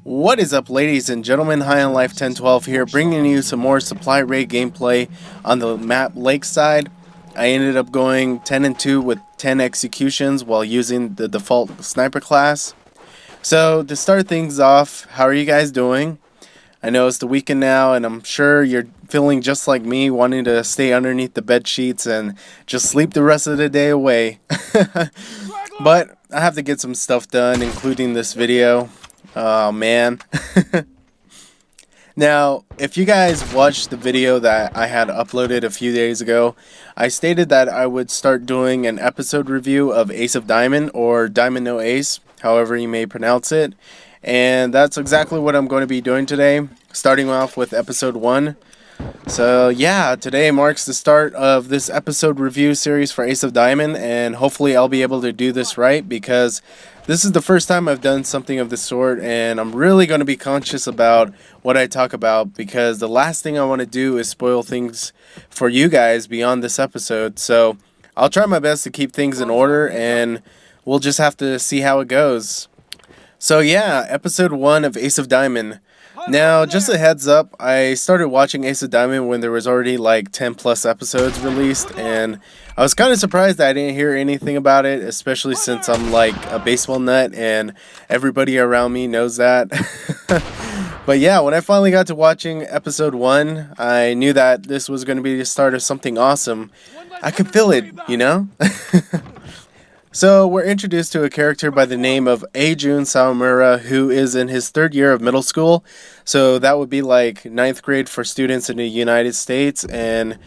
What is up, ladies and gentlemen? High on Life 1012 here, bringing you some more Supply Raid gameplay on the map Lakeside. I ended up going 10 and 2 with 10 executions while using the default sniper class. So, to start things off, how are you guys doing? I know it's the weekend now, and I'm sure you're feeling just like me, wanting to stay underneath the bed sheets and just sleep the rest of the day away. But I have to get some stuff done, including this video. Oh man. Now, if you guys watched the video that I had uploaded a few days ago, I stated that I would start doing an episode review of Ace of Diamond, or Diamond No Ace, however you may pronounce it. And that's exactly what I'm going to be doing today, starting off with episode 1. So yeah, today marks the start of this episode review series for Ace of Diamond, and hopefully I'll be able to do this right, because this is the first time I've done something of this sort, and I'm really going to be conscious about what I talk about, because the last thing I want to do is spoil things for you guys beyond this episode. So I'll try my best to keep things in order, and we'll just have to see how it goes. So yeah, episode 1 of Ace of Diamond. Now, just a heads up, I started watching Ace of Diamond when there was already like 10 plus episodes released, and I was kind of surprised that I didn't hear anything about it, especially since I'm like a baseball nut and everybody around me knows that. But yeah, when I finally got to watching episode 1, I knew that this was going to be the start of something awesome. I could feel it, you know? So, we're introduced to a character by the name of Ajun Sawamura, who is in his 3rd year of middle school. So, that would be like 9th grade for students in the United States. And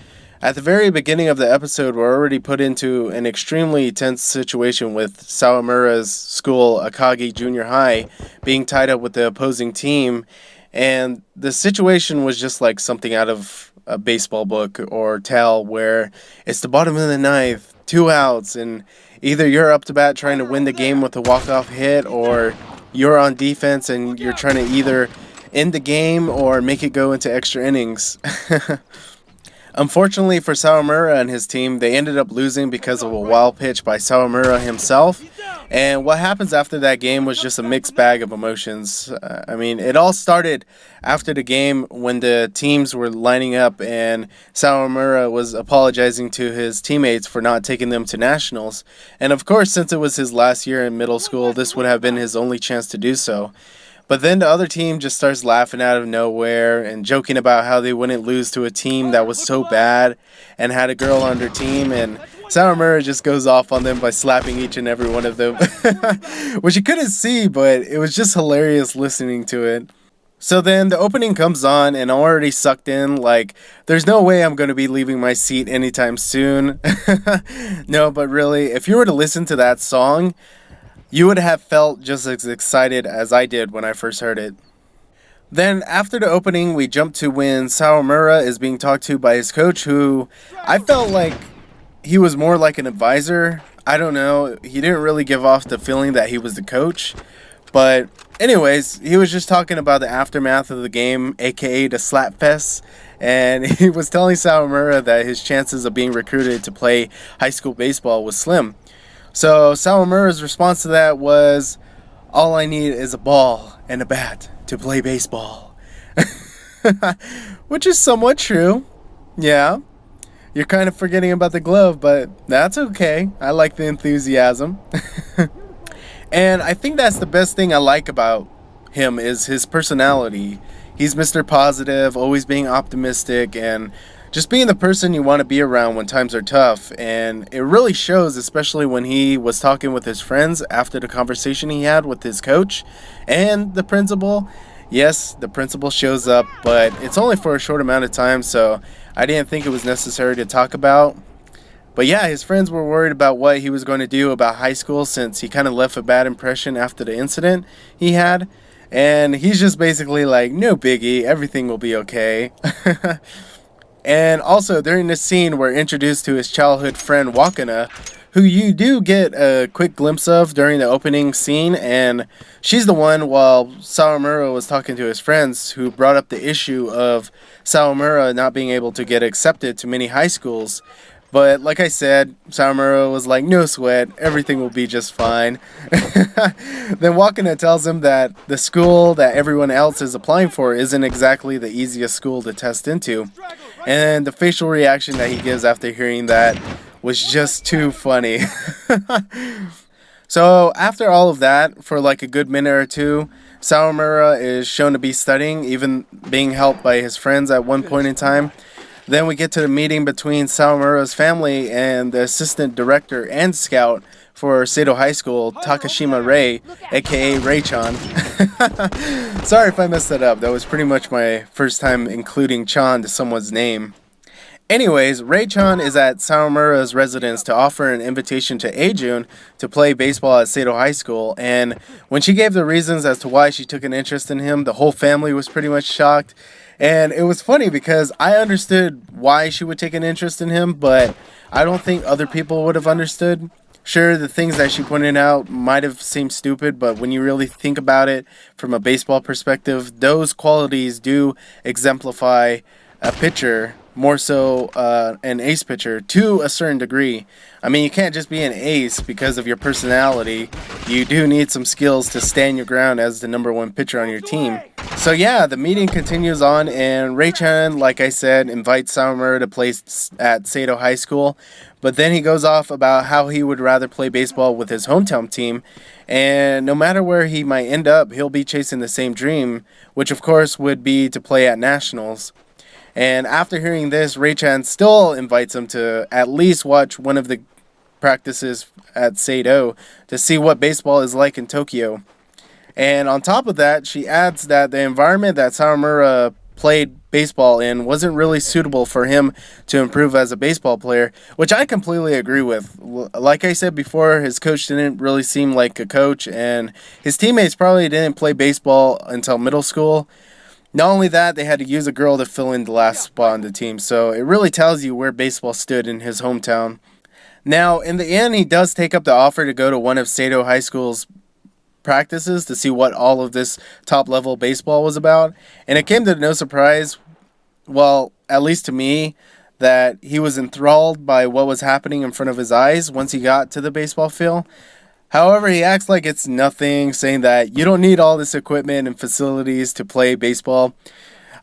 at the very beginning of the episode, we're already put into an extremely tense situation with Sawamura's school, Akagi Junior High, being tied up with the opposing team. And the situation was just like something out of a baseball book or tale, where it's the bottom of the ninth, 2 outs, and either you're up to bat trying to win the game with a walk-off hit, or you're on defense and you're trying to either end the game or make it go into extra innings. Unfortunately for Sawamura and his team, they ended up losing because of a wild pitch by Sawamura himself. And what happens after that game was just a mixed bag of emotions. I mean, it all started after the game when the teams were lining up and Sawamura was apologizing to his teammates for not taking them to nationals. And of course, since it was his last year in middle school, this would have been his only chance to do so. But then the other team just starts laughing out of nowhere and joking about how they wouldn't lose to a team that was so bad and had a girl on their team, and Sawamura just goes off on them by slapping each and every one of them. Which you couldn't see, but it was just hilarious listening to it. So then the opening comes on, and I'm already sucked in, like, there's no way I'm going to be leaving my seat anytime soon. No, but really, if you were to listen to that song, you would have felt just as excited as I did when I first heard it. Then, after the opening, we jump to when Sawamura is being talked to by his coach, who I felt like he was more like an advisor. I don't know, he didn't really give off the feeling that he was the coach. But anyways, he was just talking about the aftermath of the game, aka the slap fest. And he was telling Sawamura that his chances of being recruited to play high school baseball was slim. So Sawamura's response to that was, "All I need is a ball and a bat to play baseball." Which is somewhat true. Yeah. You're kind of forgetting about the glove, but that's okay. I like the enthusiasm. And I think that's the best thing I like about him, is his personality. He's Mr. Positive, always being optimistic, and just being the person you want to be around when times are tough. And it really shows, especially when he was talking with his friends after the conversation he had with his coach and the principal. Yes, the principal shows up, but it's only for a short amount of time, so I didn't think it was necessary to talk about. But yeah, his friends were worried about what he was going to do about high school, since he kind of left a bad impression after the incident he had. And he's just basically like, no biggie, everything will be okay. And also, during this scene, we're introduced to his childhood friend Wakana, who you do get a quick glimpse of during the opening scene. And she's the one, while Sawamura was talking to his friends, who brought up the issue of Sawamura not being able to get accepted to many high schools, But like I said, Sawamura was like, no sweat, everything will be just fine. Then Wakana tells him that the school that everyone else is applying for isn't exactly the easiest school to test into. And the facial reaction that he gives after hearing that was just too funny. So after all of that, for like a good minute or two, Sawamura is shown to be studying, even being helped by his friends at one point in time. Then we get to the meeting between Sawamura's family and the assistant director and scout for Sado High School, Takashima Rei, aka Rei-chan. Sorry if I messed that up. That was pretty much my first time including Chan to someone's name. Anyways, Rei-chan is at Sawamura's residence to offer an invitation to Eijun to play baseball at Sado High School, and when she gave the reasons as to why she took an interest in him, the whole family was pretty much shocked. And it was funny because I understood why she would take an interest in him, but I don't think other people would have understood. Sure, the things that she pointed out might have seemed stupid, but when you really think about it from a baseball perspective, those qualities do exemplify a pitcher, more so an ace pitcher, to a certain degree. I mean, you can't just be an ace because of your personality. You do need some skills to stand your ground as the number one pitcher on your team. So yeah, the meeting continues on, and Rei-chan, like I said, invites Sawamura to play at Sado High School, but then he goes off about how he would rather play baseball with his hometown team, and no matter where he might end up, he'll be chasing the same dream, which of course would be to play at Nationals. And after hearing this, Rei-chan still invites him to at least watch one of the practices at Sado to see what baseball is like in Tokyo. And on top of that, she adds that the environment that Sawamura played baseball in wasn't really suitable for him to improve as a baseball player, which I completely agree with. Like I said before, his coach didn't really seem like a coach, and his teammates probably didn't play baseball until middle school. Not only that, they had to use a girl to fill in the last spot on the team, so it really tells you where baseball stood in his hometown. Now, in the end, he does take up the offer to go to one of Sado High School's practices to see what all of this top-level baseball was about, and it came to no surprise, well, at least to me, that he was enthralled by what was happening in front of his eyes once he got to the baseball field. However, he acts like it's nothing, saying that you don't need all this equipment and facilities to play baseball.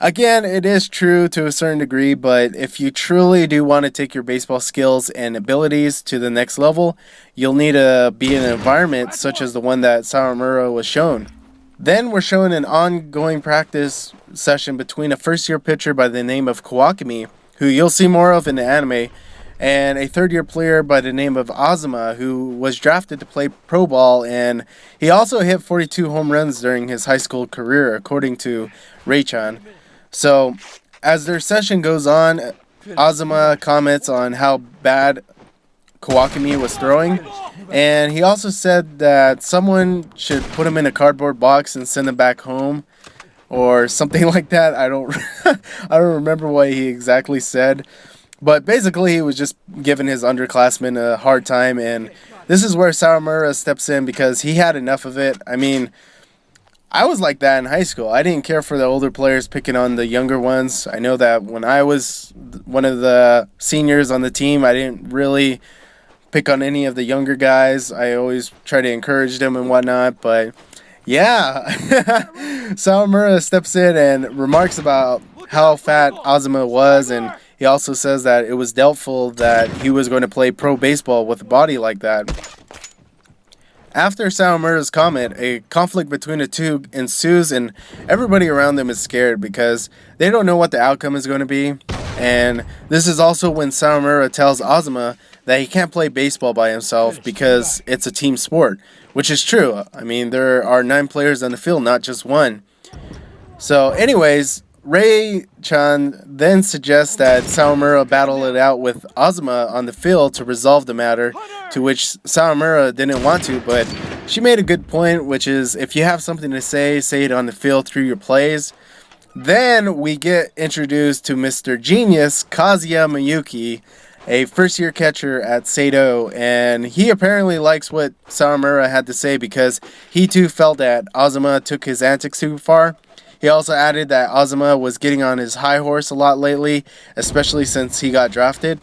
Again, it is true to a certain degree, but if you truly do want to take your baseball skills and abilities to the next level, you'll need to be in an environment such as the one that Sawamura was shown. Then we're shown an ongoing practice session between a first-year pitcher by the name of Kawakami, who you'll see more of in the anime, and a third-year player by the name of Azuma, who was drafted to play pro ball, and he also hit 42 home runs during his high school career, according to Rei-chan. So, as their session goes on, Azuma comments on how bad Kawakami was throwing, and he also said that someone should put him in a cardboard box and send him back home, or something like that. I don't remember what he exactly said. But basically, he was just giving his underclassmen a hard time, and this is where Sawamura steps in because he had enough of it. I mean, I was like that in high school. I didn't care for the older players picking on the younger ones. I know that when I was one of the seniors on the team, I didn't really pick on any of the younger guys. I always try to encourage them and whatnot, but yeah. Sawamura steps in and remarks about how fat Azuma was, and he also says that it was doubtful that he was going to play pro baseball with a body like that. After Sawamura's comment, a conflict between the two ensues, and everybody around them is scared because they don't know what the outcome is going to be. And this is also when Sawamura tells Azuma that he can't play baseball by himself because it's a team sport, which is true. I mean, there are 9 players on the field, not just one. So anyways, Rei-chan then suggests that Sawamura battle it out with Azuma on the field to resolve the matter, to which Sawamura didn't want to, but she made a good point, which is if you have something to say it on the field through your plays. Then we get introduced to Mr. Genius, Kazuya Miyuki, a first-year catcher at Sado, and he apparently likes what Sawamura had to say because he too felt that Azuma took his antics too far. He also added that Azuma was getting on his high horse a lot lately, especially since he got drafted.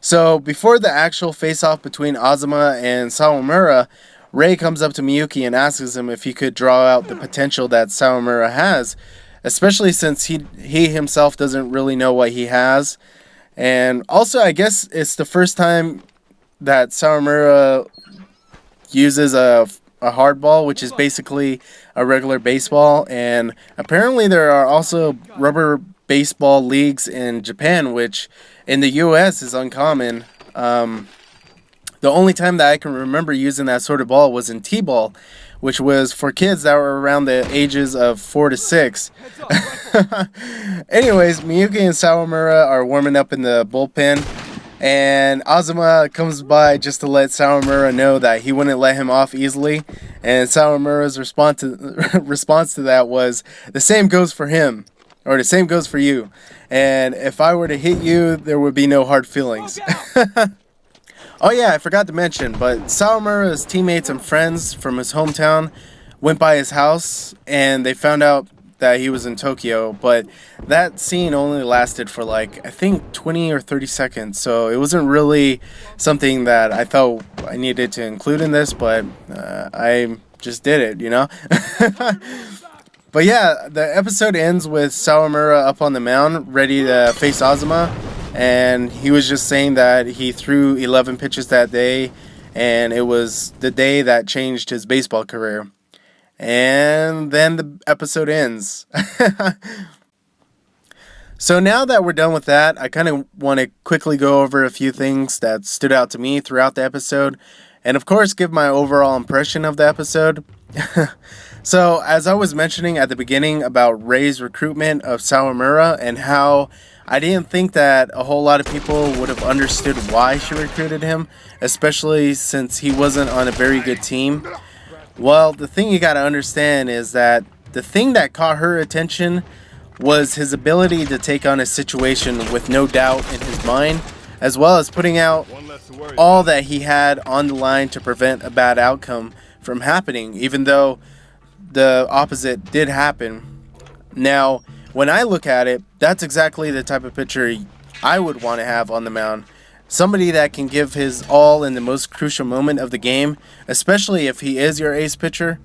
So before the actual face-off between Azuma and Sawamura, Rei comes up to Miyuki and asks him if he could draw out the potential that Sawamura has, especially since he himself doesn't really know what he has. And also, I guess it's the first time that Sawamura uses a hardball, which is basically a regular baseball. And apparently there are also rubber baseball leagues in Japan, which in the US is uncommon. The only time that I can remember using that sort of ball was in T-ball, which was for kids that were around the ages of 4 to 6. Anyways, Miyuki and Sawamura are warming up in the bullpen, and Azuma comes by just to let Sawamura know that he wouldn't let him off easily. And Sawamura's response to that was, "The same goes for him, or the same goes for you. And if I were to hit you, there would be no hard feelings." Oh yeah, I forgot to mention, but Sawamura's teammates and friends from his hometown went by his house and they found out that he was in Tokyo, but that scene only lasted for like, I think 20 or 30 seconds, so it wasn't really something that I felt I needed to include in this, but I just did it, you know? But yeah, the episode ends with Sawamura up on the mound, ready to face Azuma. And he was just saying that he threw 11 pitches that day, and it was the day that changed his baseball career. And then the episode ends. So now that we're done with that, I kind of want to quickly go over a few things that stood out to me throughout the episode, and of course give my overall impression of the episode. So, as I was mentioning at the beginning about Rei's recruitment of Sawamura and how I didn't think that a whole lot of people would have understood why she recruited him, especially since he wasn't on a very good team. Well, the thing you gotta understand is that the thing that caught her attention was his ability to take on a situation with no doubt in his mind, as well as putting out all that he had on the line to prevent a bad outcome from happening, even though the opposite did happen. Now, when I look at it, that's exactly the type of pitcher I would want to have on the mound. Somebody that can give his all in the most crucial moment of the game, especially if he is your ace pitcher.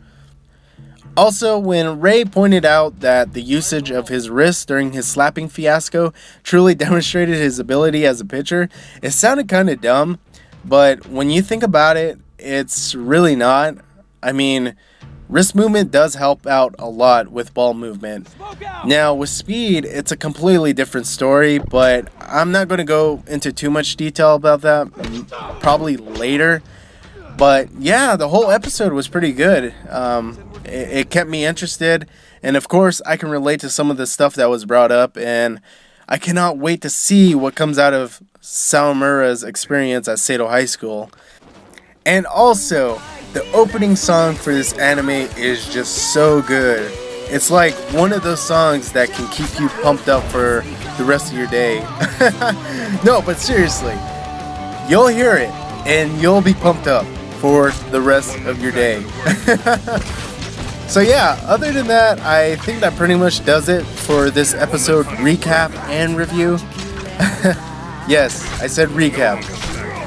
Also, when Rei pointed out that the usage of his wrist during his slapping fiasco truly demonstrated his ability as a pitcher, it sounded kind of dumb, but when you think about it, it's really not. I mean, wrist movement does help out a lot with ball movement. Now, with speed, it's a completely different story, but I'm not going to go into too much detail about that, probably later. But yeah, the whole episode was pretty good. It kept me interested, and of course, I can relate to some of the stuff that was brought up, and I cannot wait to see what comes out of Sawamura's experience at Sato High School. And also, the opening song for this anime is just so good. It's like one of those songs that can keep you pumped up for the rest of your day. No, but seriously, you'll hear it and you'll be pumped up for the rest of your day. So yeah, other than that, I think that pretty much does it for this episode recap and review. Yes, I said recap.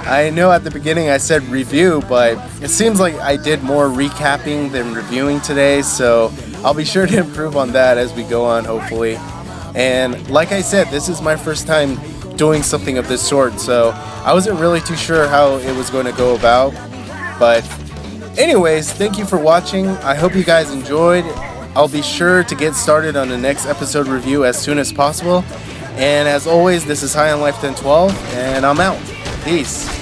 I know at the beginning I said review, but it seems like I did more recapping than reviewing today, so I'll be sure to improve on that as we go on, hopefully. And like I said, this is my first time doing something of this sort, so I wasn't really too sure how it was going to go about. But anyways, thank you for watching. I hope you guys enjoyed. I'll be sure to get started on the next episode review as soon as possible. And as always, this is High on Life 1012, and I'm out. Peace.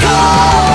Go!